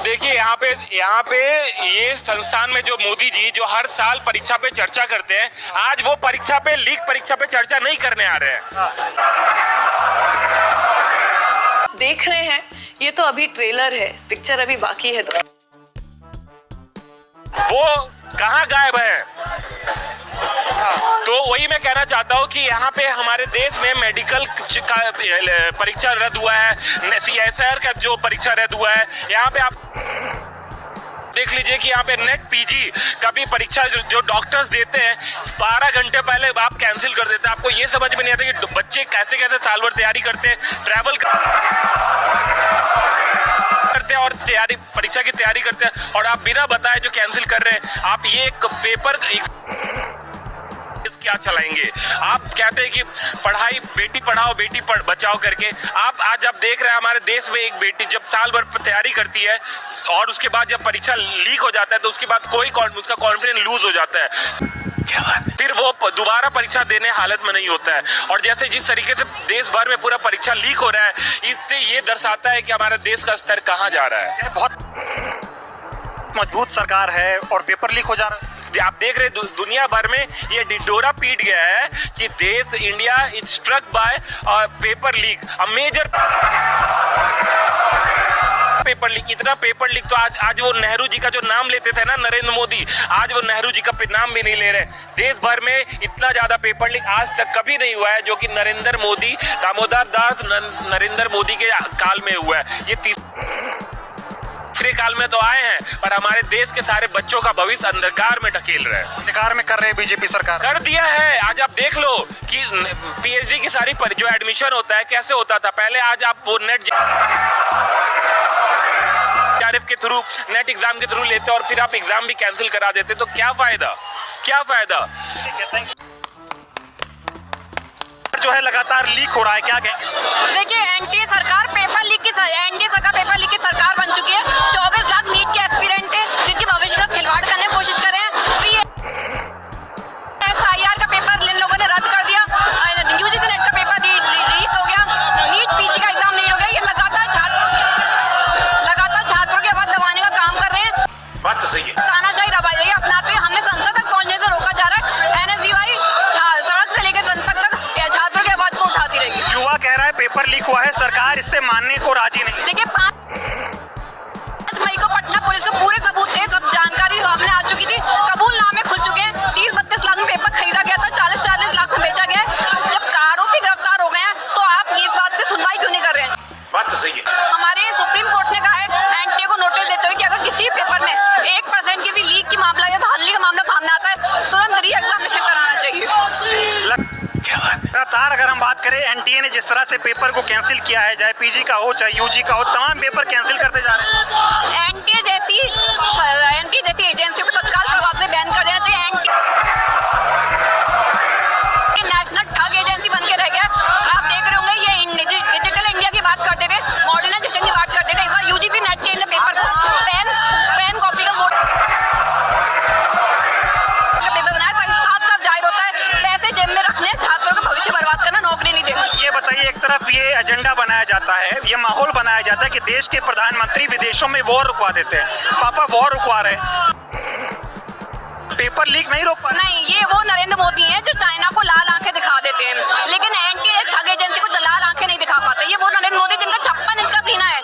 देखिए यहाँ पे ये संस्थान में जो मोदी जी जो हर साल परीक्षा पे चर्चा करते हैं, आज वो परीक्षा पे लीक परीक्षा पे चर्चा नहीं करने आ रहे हैं। देख रहे हैं, ये तो अभी ट्रेलर है, पिक्चर अभी बाकी है। वो कहाँ गायब है? तो वही मैं कहना चाहता हूँ कि यहाँ पे हमारे देश में मेडिकल का परीक्षा रद्द हुआ है, CSIR का जो परीक्षा रद्द हुआ है। यहाँ पे आप देख लीजिए कि यहाँ पे नेट पीजी का भी परीक्षा जो डॉक्टर्स देते हैं 12 घंटे पहले आप कैंसिल कर देते हैं। आपको ये समझ में नहीं आता कि बच्चे कैसे कैसे साल भर तैयारी करते हैं, ट्रैवल करते हैं और परीक्षा की तैयारी करते हैं, और आप बिना बताए जो कैंसिल कर रहे हैं। आप ये एक पेपर क्या चलाएंगे? आप कहते हैं कि पढ़ाई बेटी पढ़ाओ बेटी बचाओ करके। आज आप देख रहे हैं हमारे देश में एक बेटी जब साल भर तैयारी करती है और उसके बाद जब परीक्षा लीक हो जाता है तो उसके बाद उसका कॉन्फिडेंस लूज हो जाता है, फिर वो दोबारा परीक्षा देने हालत में नहीं होता है। और जैसे जिस तरीके से देश भर में पूरा परीक्षा लीक हो रहा है, इससे ये दर्शाता है कि हमारे देश का स्तर कहाँ जा रहा है। बहुत मजबूत सरकार है और पेपर लीक हो जा रहा है। आप देख रहे दुनिया भर में ये ढिढोरा पीट गया है कि देश India is struck by paper leak, a major paper leak. इतना पेपर लीक तो आज वो नेहरू जी का जो नाम लेते थे ना नरेंद्र मोदी, आज वो नेहरू जी का नाम भी नहीं ले रहे। देश भर में इतना ज्यादा पेपर लीक आज तक कभी नहीं हुआ है जो कि नरेंद्र मोदी, दामोदर दास नरेंद्र मोदी के काल में हुआ है। ये तीसरे काल में तो आए हैं, पर हमारे देश के सारे बच्चों का भविष्य अंधकार में ढकेल रहे हैं। अंधकार में कर रहे हैं बीजेपी सरकार, कर दिया है। आज आप देख लो कि PhD की सारी जो एडमिशन होता है कैसे होता था पहले, आज आप वो नेट के थ्रू नेट एग्जाम के थ्रू लेते और फिर आप एग्जाम भी कैंसिल करा देते, तो क्या फायदा? क्या फायदा? जो है लगातार लीक हो रहा है, क्या कहें? देखिए, एनडीए सरकार पेपर लीक की सरकार बन चुकी है। 24 लाख नीट के एस्पिरेंट है जिनके भविष्य का खिलवाड़ करने की कोशिश कर रहे हैं। तो ये SIR का पेपर इन लोगों ने रद्द कर दिया, UGC नेट का पेपर लीक हो गया, नीट PG का एग्जाम नहीं हो गया। ये लगातार छात्रों के आवाज दबाने का काम कर रहे हैं। बात तो सही है। तानाशाही रवैया अपनाते हुए हमें संसद तक पहुंचने से रोका जा रहा है। NSDY सड़क से लेकर जनपद तक छात्रों की आवाज को उठाती रहेगी। युवा कह रहा है पेपर लीक हुआ है, सरकार इससे मानने को राजी नहीं। देखिए, 5 मई को पटना पुलिस को पूरे सबूत थे, सब जानकारी सामने आ चुकी थी। कबूलनामे खुल चुके हैं। 30-32 लाख में पेपर खरीदा गया था, 40-40 लाख में बेचा गया है। जब आरोपी गिरफ्तार हो गए हैं तो आप इस बात पे सुनवाई क्यों नहीं कर रहे हैं? बात तो सही है। हमारे सुप्रीम कोर्ट ने कहा है एनटीए को नोटिस देते हुए कि अगर किसी पेपर में 1% की भी लीक की मामला या धांधली का मामला सामने आता है, तुरंत री एग्जामिनेशन कराना चाहिए। लगातार अगर हम बात करें, एनटीए ने जिस तरह से पेपर को कैंसिल किया है, चाहे PG का हो चाहे UG का हो, तमाम पेपर कैंसिल करते जा रहे हैं। एनटीए जैसी एजेंसियों को तत्काल प्रभाव से बैन कर देना चाहिए। नेशनल ठग एजेंसी बन के रह गया। आप देख रहे होंगे, ये डिजिटल इंडिया की बात करते थे, मॉडर्नाइजेशन की बात करते थे। इस बार UGC नेट के पेपर को पेन कॉपी का पेपर बनाया ताकि साफ जाहिर होता है पैसे जेब में रखने, छात्रों का भविष्य बर्बाद करना, नौकरी नहीं देना। ये बताइए, एक तरफ ये एजेंडा बनाया जाता है, ये माहौल बनाया जाता है कि देश के प्रधानमंत्री विदेशों में वॉर रुकवा देते हैं। पापा वॉर रुकवा रहे हैं, पेपर लीक नहीं रोक पा रहे। नहीं, ये वो नरेंद्र मोदी हैं जो चाइना को लाल आंखें दिखा देते हैं, लेकिन एनटीए ठग एजेंसी को लाल आंखें नहीं दिखा पाते। ये वो नरेंद्र मोदी जिनका 56 इंच का सीना है,